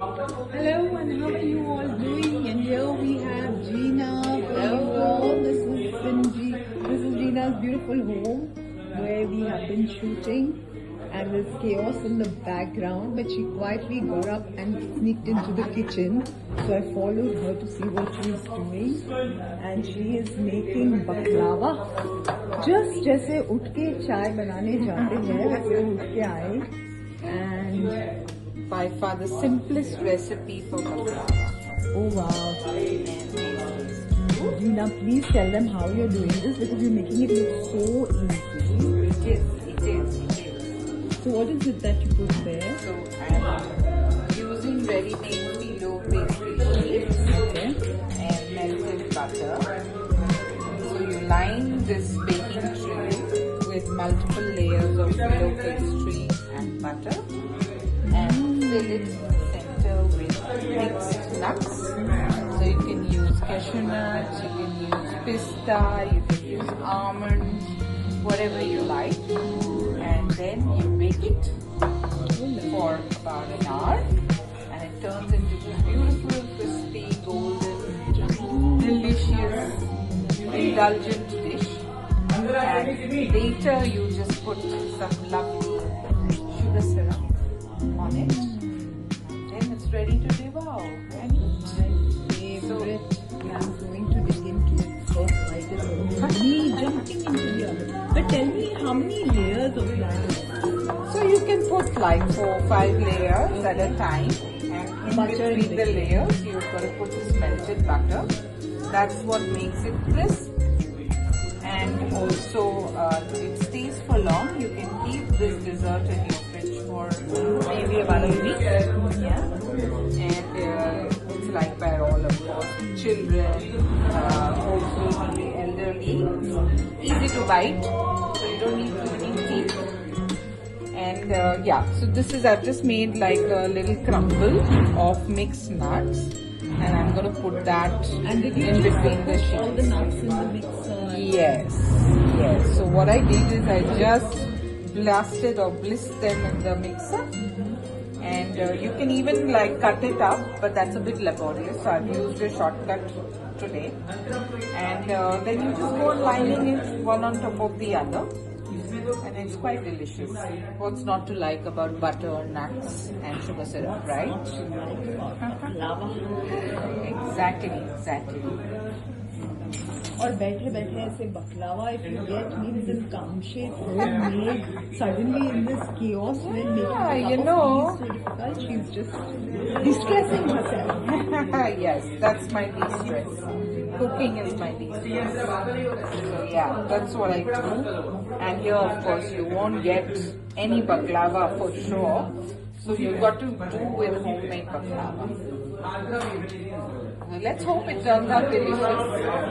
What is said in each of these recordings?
Hello and how are you all doing? And here we have Gina. Hello. This is Gina's beautiful home where we have been shooting, and there's chaos in the background, but she quietly got up and sneaked into the kitchen. So I followed her to see what she's doing, and she is making baklava. Just जैसे उठ के चाय बनाने जाते हैं वैसे उठ के आए, and by far the simplest recipe for baklava. oh wow. Gina, please tell them how you're doing this because you're making it look so easy. It is. So what is it that you put there? So I'm using ready-made phyllo pastry sheets and melted butter. So you line this baking tray with multiple layers of phyllo pastry and butter. And fill it in the center with mixed nuts. So you can use cashew nuts, you can use pista, you can use almonds, whatever you like. And then you bake it for about an hour, and it turns into this beautiful, crispy, golden, delicious, indulgent dish. And later you just put some lovely sugar syrup on it, and then it's ready to devour. And Favorite. I'm going to dig into it first. Like it's me jumping into the oven. But tell me, how many layers of that? so you can put like 4 or 5 layers at a time, and in Butter between the layers you've got to put this melted butter. That's what makes it crisp, and also it stays for long. You can keep this dessert in your fridge for maybe about a week. Yeah, and it's liked by all, of course, children, also the elderly. Easy to bite, so you don't need too many teeth. And yeah, so this is, I've just made like a little crumble of mixed nuts, and I'm going to put that And did you in just between the sheets. all the nuts in the mixer? Yes. So what I did is I just blasted or blissed them in the mixer, and you can even like cut it up, but that's a bit laborious. So I've used a shortcut today, and then you just go lining it one on top of the other, and it's quite delicious. What's not to like about butter, nuts, and sugar syrup, right? Exactly. और बैठे बैठे ऐसे baklava, if you get means in Kamshet homemade, suddenly in this chaos when making you a know. cup of tea is so difficult, she's just distressing herself. Yes, that's my de-stress. Cooking is my de-stress. So yeah, that's what I do. And here, of course, you won't get any baklava for sure. So you've got to do with homemade baklava. Let's hope it turns out delicious,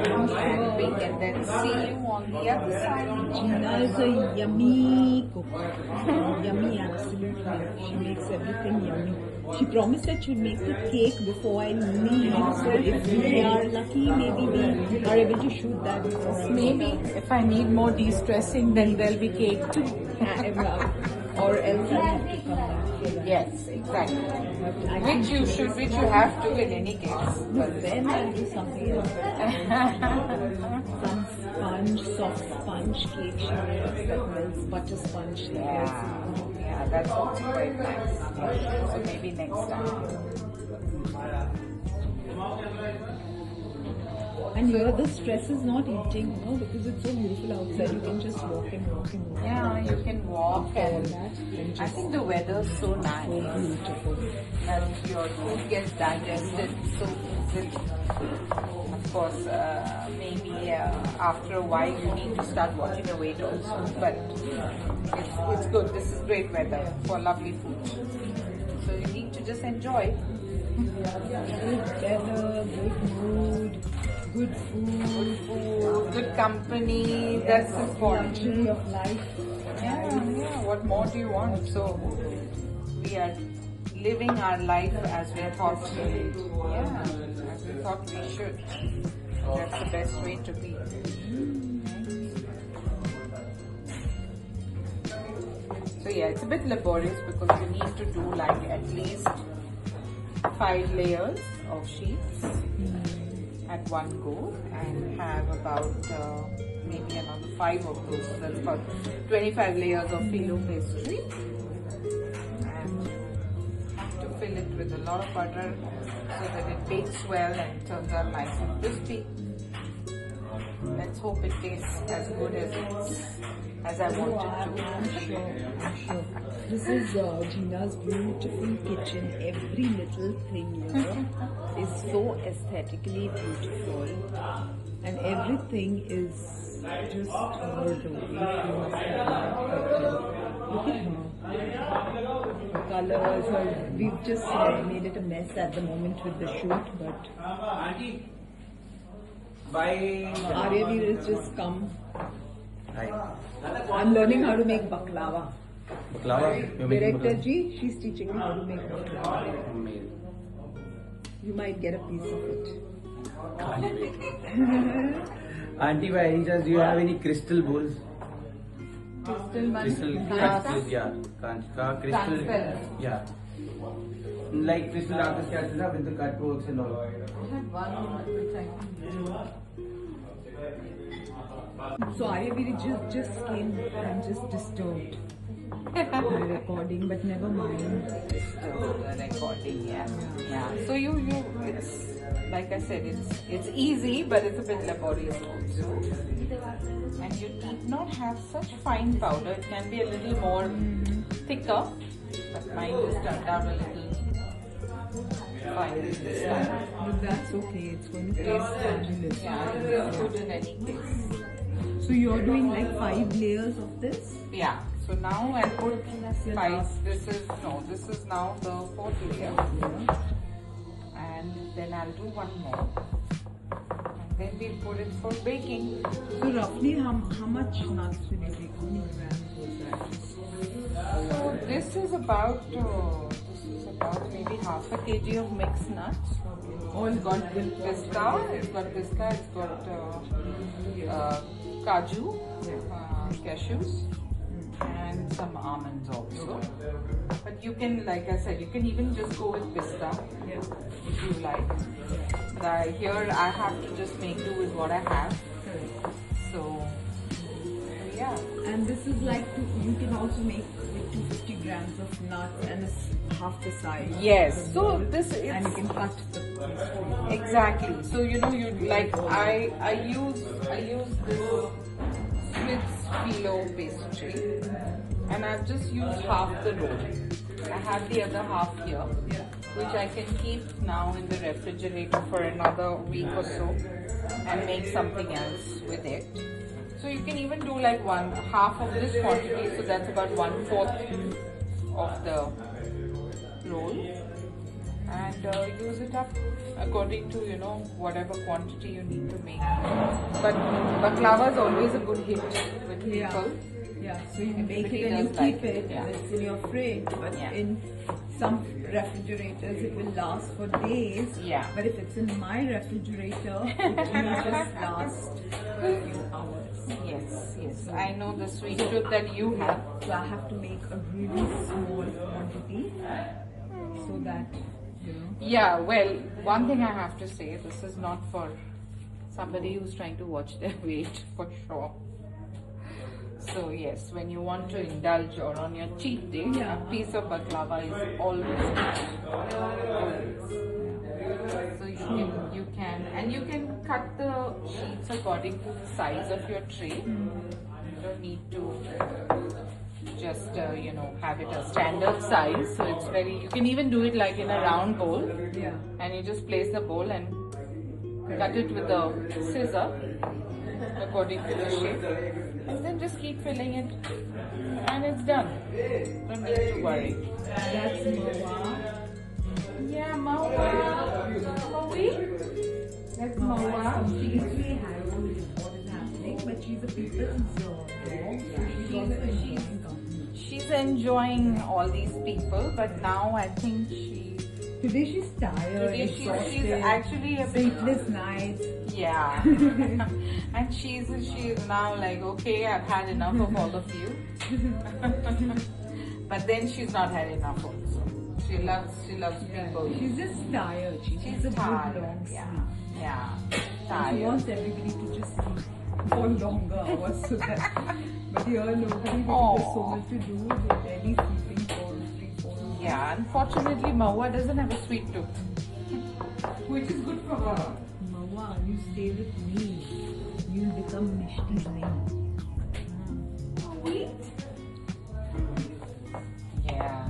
and we can then see you on the other side. Gina is a yummy cook. Yummy, absolutely. She makes everything yummy. She promised that she'd make the cake before I leave. So if we are lucky, maybe we are able to shoot that before I leave. Maybe if I need more de-stressing, then there'll be cake too. Or else I have to come back for that. Yes, exactly. Which you have to in any case. But then I'll do something else. Some sponge, soft sponge cake she makes that melts, butter sponge. Yeah, that's also quite nice. So maybe next time. And here the stress is not eating, because it's so beautiful outside. You can just walk and walk and walk. Yeah, you can walk, and I think the weather's so nice. So beautiful. That your food gets digested so easily. Of course, maybe after a while you need to start watching your weight also. But it's good. This is great weather for lovely food. So you need to just enjoy. Good weather, good mood, good food, good company. That's important. luxury of life. Yeah. What more do you want? So we are living our life as we thought we should. Yeah, as we thought we should. That's the best way to be. So yeah, it's a bit laborious because you need to do like at least 5 layers of sheets at one go, and have about maybe another 5 of those. So that's about 25 layers of phyllo pastry. And have to fill it with a lot of butter so that it bakes well and turns out nice and crispy. Let's hope it tastes as good as I want it to. I'm sure. This is Gina's beautiful kitchen. Every little thing here is so aesthetically beautiful, and everything is just her doing. Look at her. The colors, we've just made it a mess at the moment with the shoot, but Aryaveer has just come. Hi. I'm learning how to make baklava. Baklava? You're making Director baklava? Ji, she's teaching me how to make baklava. Amazing. You might get a piece of it. Auntie, by any chance, do you have any crystal bowls? Crystal Crystal, yeah. Crystal, yeah. Like crystal artists, with the cut works and all. I had one which I So Aryaveer just came and just disturbed my recording, but never mind. the recording, yeah. So it's like I said, it's easy, but it's a bit laborious also. And you need not have such fine powder. It can be a little more thicker, but mine just turned out a little fine this time. But that's okay, it's going to taste fabulous. Yeah, it's good in any case. So you're doing like 5 layers of this? Yeah. So now I'll put 5. This is now the 4th layer, and then I'll do one more, and then we'll put it for baking. So roughly how much nuts will you take? How many grams was that? So this is about maybe half a kg of mixed nuts. It's got pista, it's got kaju, cashews, and some almonds also. But you can, like I said, you can even just go with pista if you like. But here I have to just make do with what I have. So yeah. And this is like, you can also make like 250 grams of nuts, and it's half the size. Yes. So this is, and you can cut the pastry. Exactly. So you like I use this Swiss phyllo pastry, and I've just used half the roll. I have the other half here, which I can keep now in the refrigerator for another week or so and make something else with it. So you can even do like half of this quantity, so that's about 1/4 of the roll, and use it up according to whatever quantity you need to make. But baklava is always a good hit with people. Yeah, so you make Everybody it and you does keep like it, it, yeah. it's in your fridge, but in some refrigerators it will last for days. Yeah. But if it's in my refrigerator, it will just last a few hours. Yes. I know the sweet tooth that you have. So I have to make a really small quantity so that, Yeah, well, one thing I have to say, this is not for somebody who's trying to watch their weight, for sure. So yes, when you want to indulge or on your cheat day, a piece of baklava is always good. So you can cut the sheets according to the size of your tray. You don't need to just have it a standard size. So it's you can even do it like in a round bowl, and you just place the bowl and cut it with a scissor according to the shape, and then just keep filling it, and it's done. Don't need to worry. that's mawa. Yeah, mawa. That's mawa. She's really hands-on with what is happening, but she's a people's dog, so she's also enjoying company. She's enjoying all these people, but now I think Today she's tired, she's exhausted, actually a bit. sleepless nights. Yeah. And she's now like, okay, I've had enough of all of you. But then she's not had enough also. She loves people. She's just tired. She's a tired. good long Yeah. sleep. Yeah. She Tired. wants everybody to just sleep for longer hours so that. But here nobody because there's so much to do. They're barely sleeping for 3-4 hours. Yeah, unfortunately, Maua doesn't have a sweet tooth, which is good for her. Mawa, you stay with me. You'll become Mishti's name. Sweet. Yeah,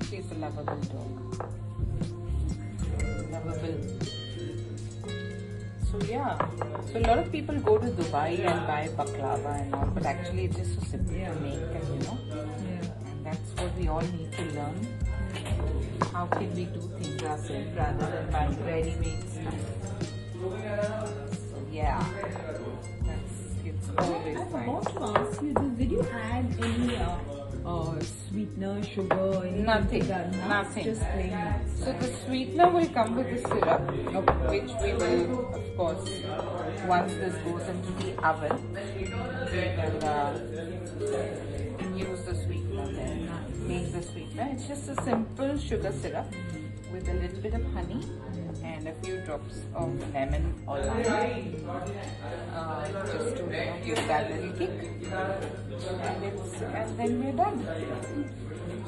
she's a lovable dog. Lovable. So yeah, so a lot of people go to Dubai and buy baklava and all, but actually it's just so simple to make, and and that's what we all need to learn. How can we do things ourselves rather than buying ready-made stuff? So yeah, it's always I nice. forgot to ask you this. Did you add any sweetener, sugar, anything? Nothing, to that? nothing. Just plain nuts. So the sweetener will come with the syrup, which we will, of course, once this goes into the oven, we will use the sweetener then, make the sweetener. It's just a simple sugar syrup with a little bit of honey and a few drops of lemon or lime, just to give that little kick, and then we're done.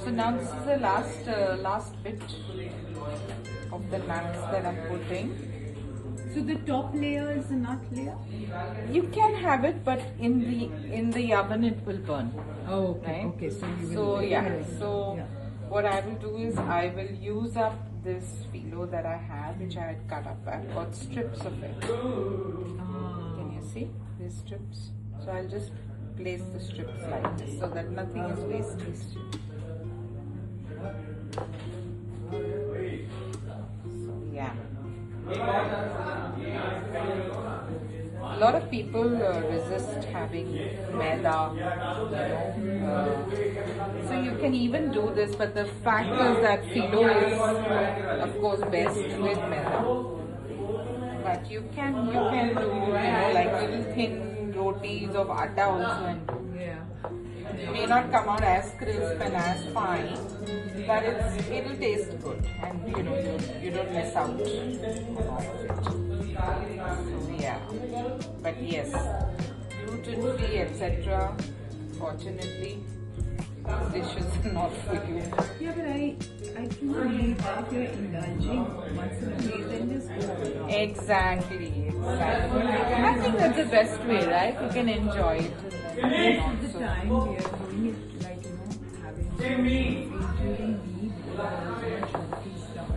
So now this is the last bit of the nuts that I'm putting. So the top layer is the nut layer? You can have it, but in the oven it will burn. Oh, okay. Right? Okay, so you will. So yeah. So what I will do is I will use up this phyllo that I have, which I had cut up. I've got strips of it. Can you see these strips? So I'll just place the strips like this so that nothing is wasted. So yeah. A lot of people resist having maida, so you can even do this, but the fact is that phyllo is, of course, best with maida. But you can do, like little thin rotis of atta also, and it may not come out as crisp and as fine, but it'll taste good, and you don't miss out on all of it. So yeah, but yes, gluten free, etc. Fortunately, this dish is not for you. Yeah, but I can believe that if you're indulging once in a while, then just go. Exactly. I think that's the best way, right? You can enjoy it. Most of the time we are doing it like, having usually we stuff.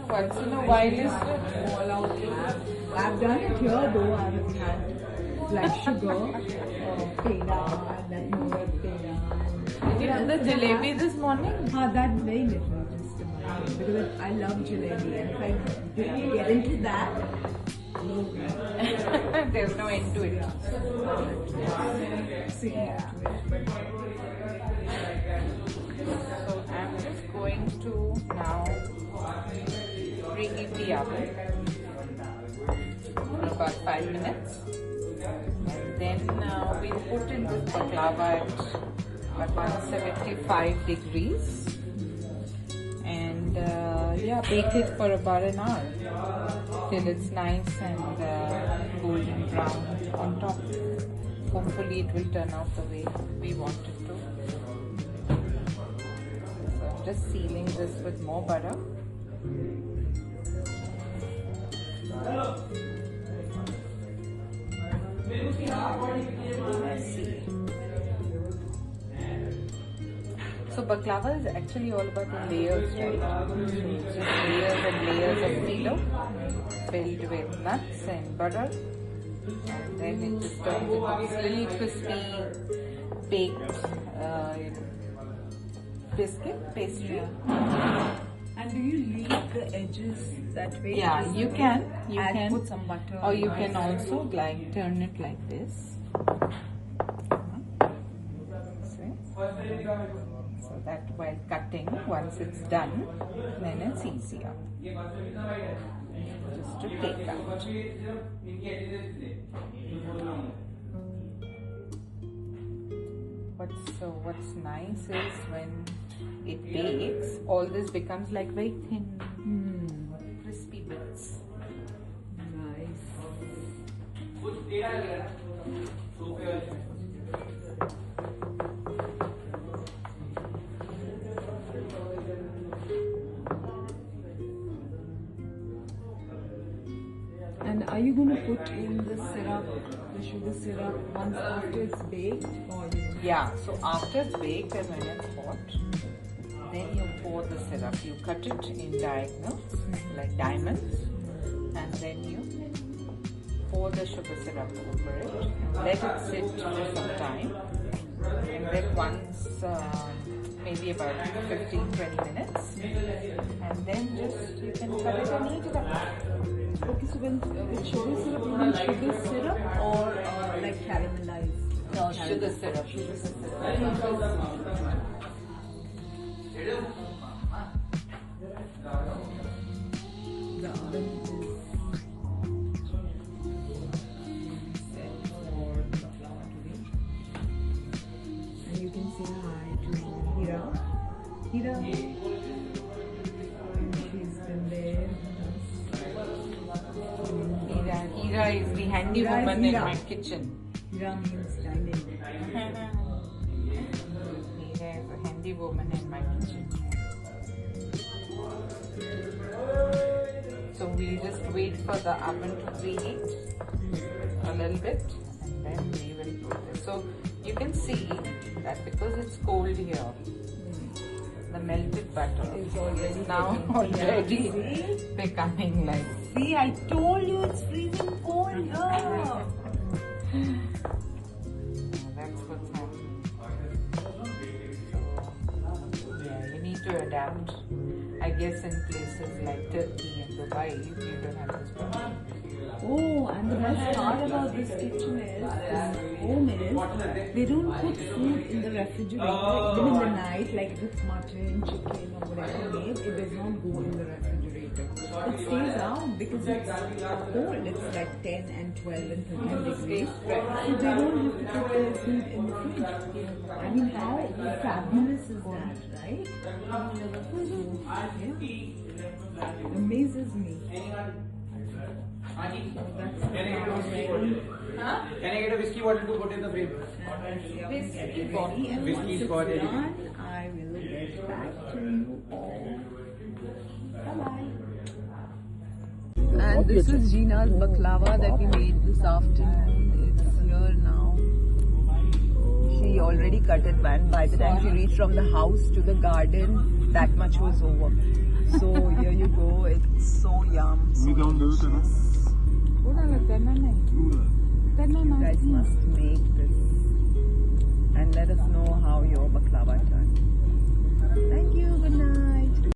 Once in a while is good. All out have. I've done it here though. I've had black sugar, peda, and then more peda. Did you have the jalebi this morning? That's very little, just about it, because I love jalebi, and if I get into that, There's no end to it. So I'm just going to now preheat the oven for about 5 minutes, and then we'll put in this baklava at 175 degrees, and bake it for about an hour till it's nice and golden brown on top. Hopefully it will turn out the way we want it to. So I'm just sealing this with more butter. Let's see. So baklava is actually all about the layers, right? Just layers and layers of phyllo filled with nuts and butter, and then it just turns into this little crispy baked biscuit pastry. And do you leave the edges that way? Yeah, you can. You can put some butter. or you can also turn it like this. See? So that while cutting, once it's done, then it's easier just to take out. What's nice is when it bakes, all this becomes like very thin, crispy bits. Nice. And are you going to put in the syrup, the sugar syrup, once after it's baked, or you? Yeah, so after it's baked and when it's hot, then you pour the syrup. You cut it in diagonals, like diamonds, and then you pour the sugar syrup over it and let it sit for some time. And then once, maybe about 15-20 minutes, and then just you can cut it and eat it up. Okay, so with sugar syrup, you mean sugar syrup or like caramelized? No, sugar syrup. Sugar syrup. The oven is set for the flour today. And you can say hi to Hira. Hira. She's been there. Hira is the handy woman in my kitchen. Hira means dining. Hira is a handy woman in my kitchen. So we'll just wait for the oven to preheat a little bit and then we will do this. So you can see that because it's cold here, the melted butter It's already now already becoming like. See, I told you it's freezing cold here. That's what's happening. Yeah, you need to adapt. I guess in places like Turkey and Dubai, you don't have this problem. Oh, and the best part about this kitchen is, this home is, they don't put food in the refrigerator even in the night, like with mutton, chicken or whatever made, it does not go in the refrigerator. It stays out because it's cold, it's like 10 and 12 and 13 degrees. So they don't have to put their food in the fridge. I mean, how fabulous is that, right? Yeah. Amazes me. Can I get a whiskey bottle to put in the fridge? Whiskey bottle. And once Whiskey it's bottle. done, I will get back to you all. Bye-bye. And this is Gina's baklava that we made this afternoon. It's here now. She already cut it, man. By the time she reached from the house to the garden, that much was over. So here you go. It's so yum. So you guys must make this and let us know how your baklava turned.